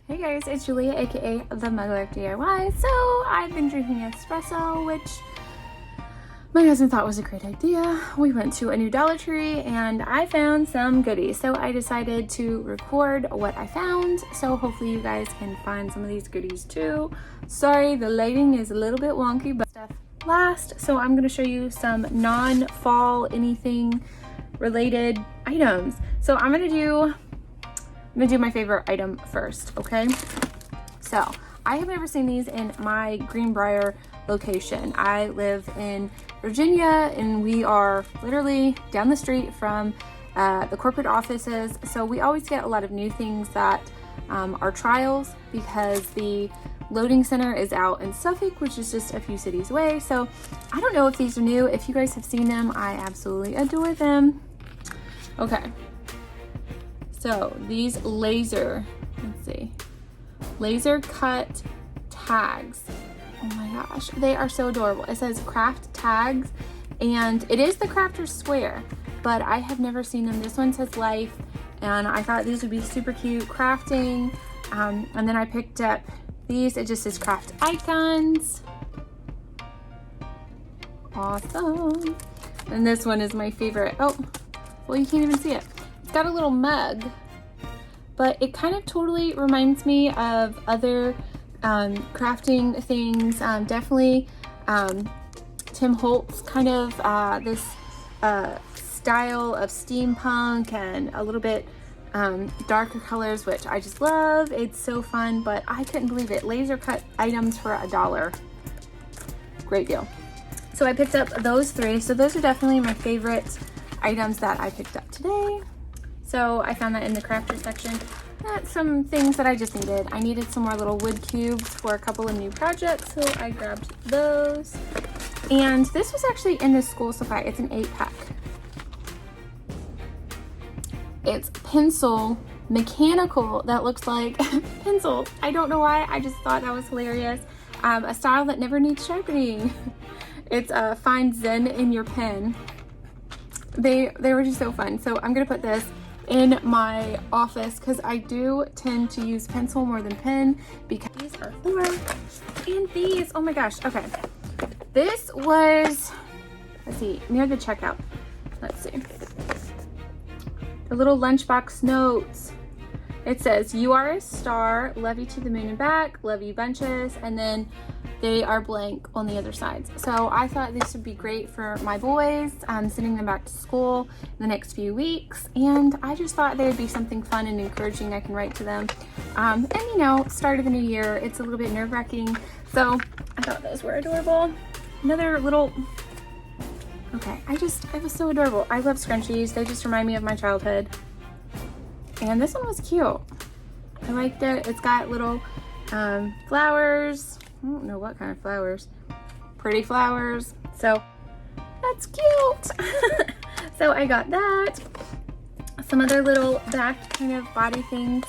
Hey guys, it's Julia, aka The Mug Life DIY. So I've been drinking espresso, which my husband thought was a great idea. We went to a new Dollar Tree and I found some goodies. So I decided to record what I found. So hopefully you guys can find some of these goodies too. Sorry, the lighting is a little bit wonky, but stuff last. So I'm gonna show you some non-fall anything related items. So I'm gonna do my favorite item first, okay? So I have never seen these in my Greenbrier location. I live in Virginia and we are literally down the street from the corporate offices. So we always get a lot of new things that are trials because the loading center is out in Suffolk, which is just a few cities away. So I don't know if these are new. If you guys have seen them, I absolutely adore them. Okay. So these laser cut tags. Oh my gosh, they are so adorable. It says craft tags and it is the crafter's square, but I have never seen them. This one says life and I thought these would be super cute crafting. And then I picked up these. It just says craft icons. Awesome. And this one is my favorite. Oh, well, you can't even see it. It's got a little mug, but it kind of totally reminds me of other crafting things. Definitely Tim Holtz kind of this style of steampunk and a little bit darker colors, which I just love. It's so fun, but I couldn't believe it. Laser cut items for $1. Great deal. So I picked up those three. So those are definitely my favorite items that I picked up today. So I found that in the crafter section. That's some things that I just needed. I needed some more little wood cubes for a couple of new projects, so I grabbed those. And this was actually in the school supply. It's an 8-pack. It's pencil, mechanical, that looks like pencils. I don't know why, I just thought that was hilarious. A style that never needs sharpening. It's find Zen in your pen. They were just so fun. So I'm gonna put this in my office because I do tend to use pencil more than pen because these are for, and these, oh my gosh, okay. This was, let's see, near the checkout. Let's see. The little Lunchbox Notes. It says, you are a star, love you to the moon and back, love you bunches, and then they are blank on the other sides. So I thought this would be great for my boys, sending them back to school in the next few weeks. And I just thought they would be something fun and encouraging I can write to them. And you know, start of the new year, it's a little bit nerve-wracking. So I thought those were adorable. Another little, okay, it was so adorable. I love scrunchies. They just remind me of my childhood. And this one was cute. I liked it. It's got little flowers. I don't know what kind of flowers. Pretty flowers. So that's cute. So I got that. Some other little back kind of body things.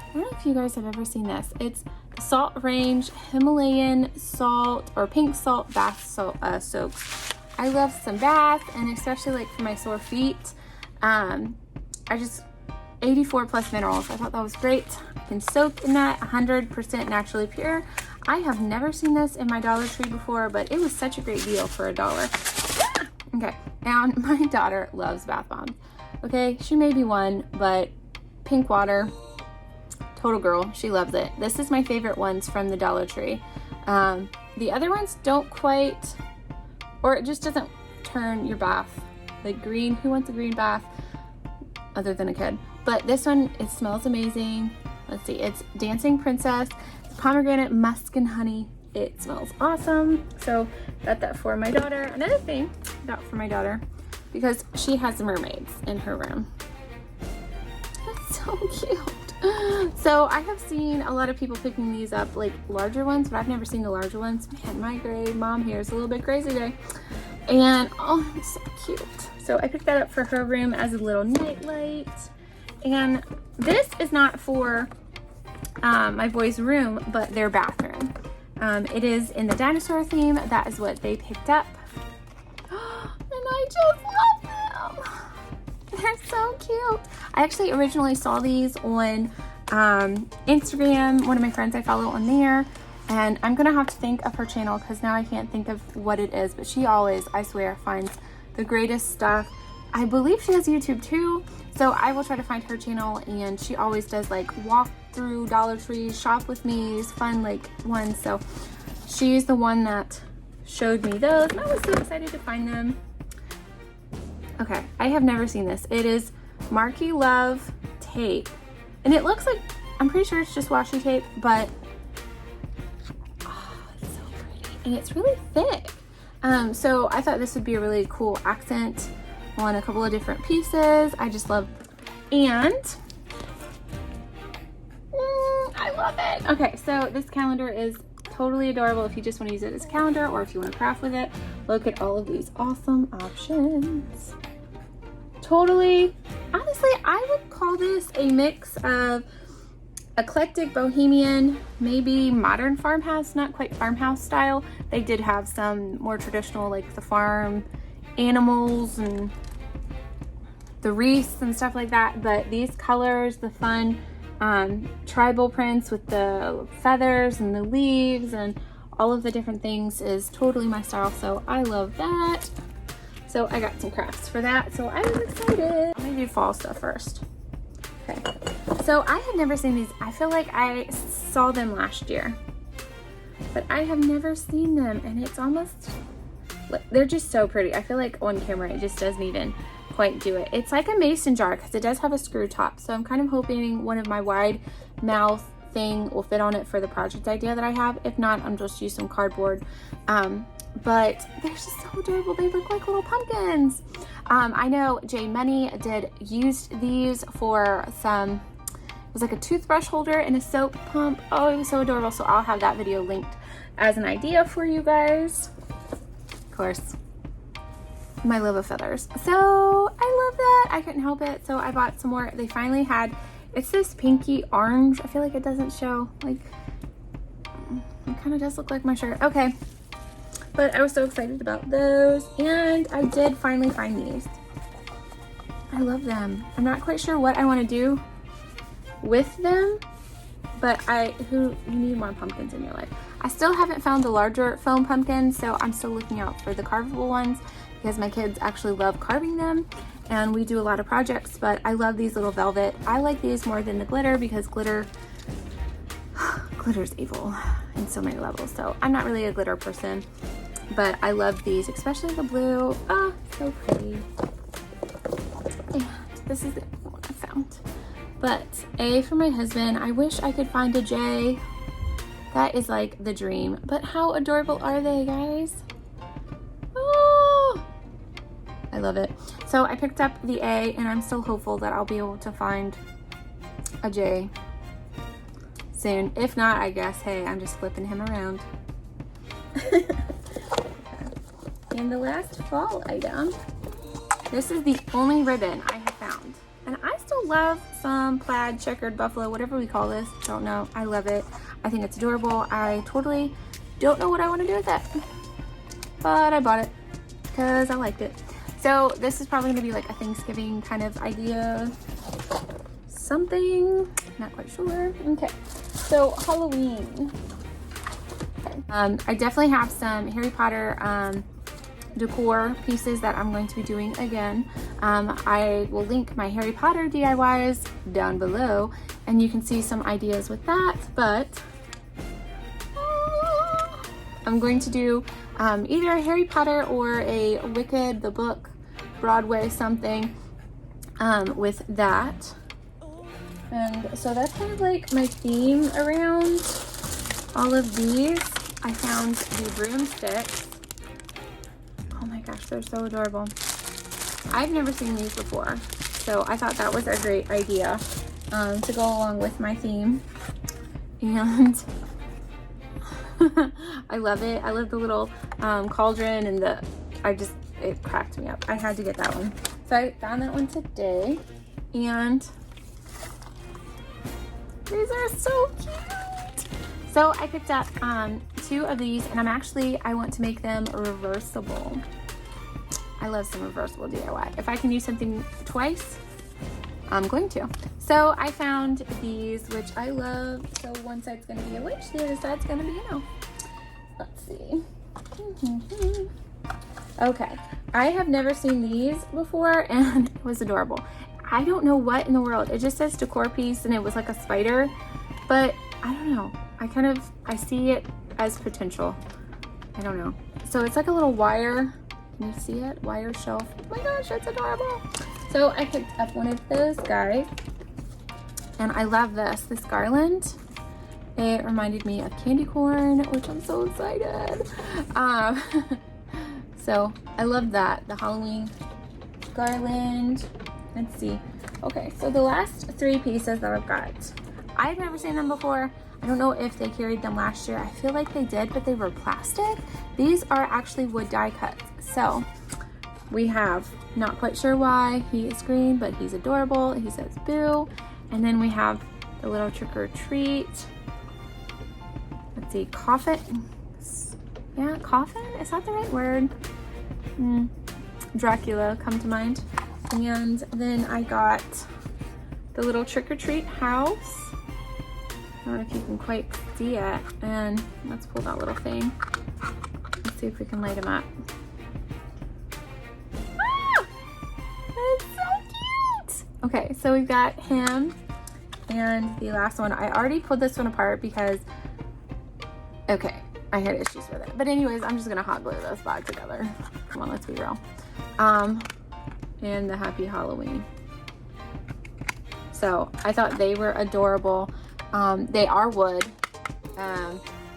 I don't know if you guys have ever seen this. It's the Salt Range Himalayan salt or pink salt bath soaks. I love some bath, and especially like for my sore feet. 84 plus minerals. I thought that was great. I can soak in that, 100% naturally pure. I have never seen this in my Dollar Tree before, but it was such a great deal for $1. Okay, and my daughter loves bath bombs. Okay, she may be one, but pink water, total girl, she loves it. This is my favorite ones from the Dollar Tree. The other ones don't quite, or it just doesn't turn your bath. Like green, who wants a green bath other than a kid? But this one, it smells amazing. Let's see, it's Dancing Princess, pomegranate, musk, and honey. It smells awesome. So got that for my daughter. Another thing I got for my daughter, because she has mermaids in her room. That's so cute. So I have seen a lot of people picking these up, like larger ones, but I've never seen the larger ones. Man, my gray mom here is a little bit crazy today. And oh, it's so cute. So I picked that up for her room as a little night light. And this is not for my boys' room, but their bathroom. It is in the dinosaur theme. That is what they picked up. And I just love them. They're so cute. I actually originally saw these on Instagram, one of my friends I follow on there. And I'm gonna have to think of her channel because now I can't think of what it is, but she always, I swear, finds the greatest stuff. I believe she has YouTube too, so I will try to find her channel, and she always does like walk through Dollar Tree, shop with me, fun like ones. So she's the one that showed me those, and I was so excited to find them. Okay, I have never seen this. It is Marquee Love tape, and it looks like, I'm pretty sure it's just washi tape, but and it's really thick. So I thought this would be a really cool accent on a couple of different pieces. I just love, and I love it. Okay, so this calendar is totally adorable if you just want to use it as a calendar or if you want to craft with it. Look at all of these awesome options. Totally, honestly, I would call this a mix of eclectic bohemian, maybe modern farmhouse, not quite farmhouse style. They did have some more traditional, like the farm animals and the wreaths and stuff like that, but these colors, the fun tribal prints with the feathers and the leaves and all of the different things is totally my style, so I love that. So I got some crafts for that, so I was excited. I'm gonna do fall stuff first. Okay, so I have never seen these. I feel like I saw them last year, but I have never seen them, and it's almost, they're just so pretty. I feel like on camera it just doesn't even quite do it. It's like a mason jar because it does have a screw top, so I'm kind of hoping one of my wide mouth thing will fit on it for the project idea that I have. If not, I'm just use some cardboard. But they're just so adorable. They look like little pumpkins. I know Munee used these for some, it was like a toothbrush holder and a soap pump. Oh, it was so adorable. So I'll have that video linked as an idea for you guys. Of course, my love of feathers. So I love that. I couldn't help it. So I bought some more. They finally had, it's this pinky orange. I feel like it doesn't show, like, it kind of does look like my shirt. Okay. But I was so excited about those, and I did finally find these. I love them. I'm not quite sure what I want to do with them, but you need more pumpkins in your life. I still haven't found the larger foam pumpkins, so I'm still looking out for the carvable ones because my kids actually love carving them, and we do a lot of projects, but I love these little velvet. I like these more than the glitter because glitter's evil in so many levels, so I'm not really a glitter person. But I love these, especially the blue. Oh, so pretty. And this is the one I found. But A for my husband. I wish I could find a J. That is like the dream. But how adorable are they, guys? Oh, I love it. So I picked up the A, and I'm still hopeful that I'll be able to find a J soon. If not, I guess, hey, I'm just flipping him around. And the last fall item, this is the only ribbon I have found. And I still love some plaid, checkered, buffalo, whatever we call this. Don't know. I love it. I think it's adorable. I totally don't know what I want to do with it. But I bought it because I liked it. So this is probably going to be like a Thanksgiving kind of idea. Something. Not quite sure. Okay. So Halloween. Okay. I definitely have some Harry Potter decor pieces that I'm going to be doing again. I will link my Harry Potter DIYs down below, and you can see some ideas with that, but I'm going to do either a Harry Potter or a Wicked the book, Broadway something with that. And so that's kind of like my theme around all of these. I found the Broomsticks. Oh my gosh, they're so adorable. I've never seen these before, so I thought that was a great idea to go along with my theme. And I love it. I love the little cauldron and it cracked me up. I had to get that one. So I found that one today, and these are so cute. So I picked up 2 of these, and I want to make them reversible. I love some reversible DIY. If I can use something twice, I'm going to. So I found these, which I love. So one side's gonna be a witch, the other side's gonna be, let's see. Okay, I have never seen these before, and it was adorable. I don't know what in the world. It just says decor piece, and it was like a spider, but I don't know. I see it as potential. I don't know. So it's like a little wire. Can you see it? Wire shelf. Oh my gosh, that's adorable. So I picked up one of those guys, and I love this garland. It reminded me of candy corn, which I'm so excited. So I love that, the Halloween garland. Let's see. Okay, so the last 3 pieces that I've got, I've never seen them before. I don't know if they carried them last year. I feel like they did, but they were plastic. These are actually wood die cuts. So we have, not quite sure why he is green, but he's adorable. He says boo. And then we have the little trick or treat. Let's see, coffin. Yeah, coffin, is that the right word? Dracula come to mind. And then I got the little trick or treat house. I don't know if you can quite see it. And let's pull that little thing. Let's see if we can light him up. Ah! That's so cute! Okay, so we've got him. And the last one, I already pulled this one apart because, okay, I had issues with it. But anyways, I'm just gonna hot glue those back together. Come on, let's be real. And the Happy Halloween. So I thought they were adorable. They are wood.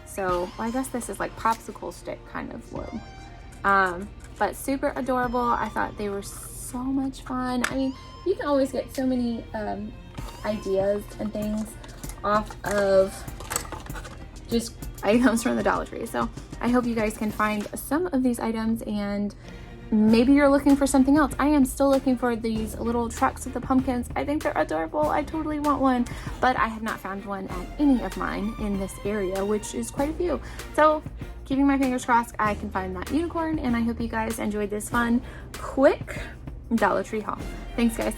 So well, I guess this is like popsicle stick kind of wood. But super adorable. I thought they were so much fun. I mean, you can always get so many ideas and things off of just items from the Dollar Tree. So I hope you guys can find some of these items, and maybe you're looking for something else. I am still looking for these little trucks with the pumpkins. I think they're adorable. I totally want one, but I have not found one at any of mine in this area, which is quite a few. So keeping my fingers crossed I can find that unicorn, and I hope you guys enjoyed this fun, quick Dollar Tree haul. Thanks, guys.